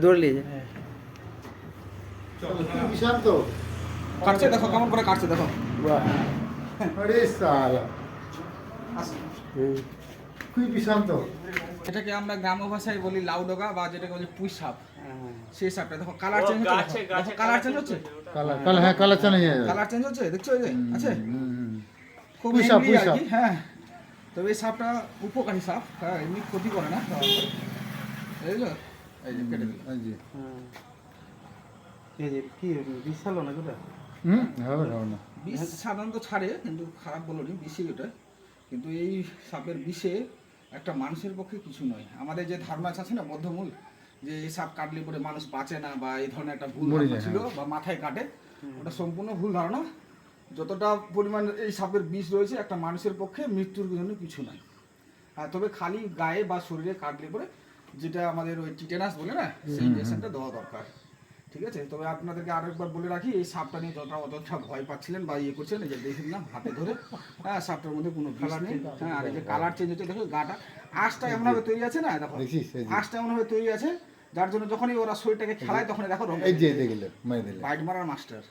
দৌড় নিয়ে শান্ত কাটছে দেখো কেমন করে কাটছে দেখো আরে সালা খুবই শান্ত। এটাকে আমরা গ্রাম্য ভাষায় বলি লাউডোগা বা যেটাকে বলি পুঁই সাপ। সেই সাপটা দেখো কালার চেঞ্জ হচ্ছে, দেখো কালার চেঞ্জ হচ্ছে, কালার হ্যাঁ কালার চেঞ্জ হয়ে যাবে। কালার চেঞ্জ হচ্ছে দেখছো এই যে আছে খুব পুঁই সাপ, angry পুঁই আর সাপ। কি। হ্যাঁ তবে এই সাপটা উপকারী সাপ, হ্যাঁ এমনি ক্ষতি করে না। বুঝলো এই যে কেটে দিল। এই জি এই যে কি বিশাল না কোটা হবে না। বিষ সাধারণত ছাড়ে কিন্তু খারাপ বলনি বিষই ওটা, কিন্তু এই সাপের বিষে একটা মানুষের পক্ষে কিছু নয়। আমাদের যে ধারণা আছে না বদ্ধমূল, যে এই সাপ কাটলে পরে মানুষ বাঁচে না বা এই ধরনের একটা ভুল ধারণা ছিল বা মাথায় কাটে, ওটা সম্পূর্ণ ভুল ধারণা। যতটা পরিমাণ এই সাপের বিষ রয়েছে একটা মানুষের পক্ষে মৃত্যুর জন্য কিছু নয়। হ্যাঁ তবে খালি গায়ে বা শরীরে কাটলে পরে যেটা আমাদের ওই টিটেনাস বলে না, সেই ইনজেকশনটা দেওয়া দরকার। ঠিক আছে, তবে আপনাদেরকে আরেকবার বলে রাখি, এই সাপটা নিয়ে যতটা ভয় পাচ্ছিলেন বা ইয়ে করছিলেন, এই যে দেখুন না হাতে ধরে, হ্যাঁ সাপটার মধ্যে কোনো কালার নেই। হ্যাঁ আর এই যে কালার চেঞ্জ হচ্ছে দেখো, গাটা আঁশটা এমনভাবে তৈরি আছে না, দেখো আঁশটা এমনভাবে তৈরি আছে যার জন্য যখনই ওরা শরীরটাকে খেলায় তখনই দেখো এই যে দেখলে মাই দিলে বাইট মারার মাস্টার।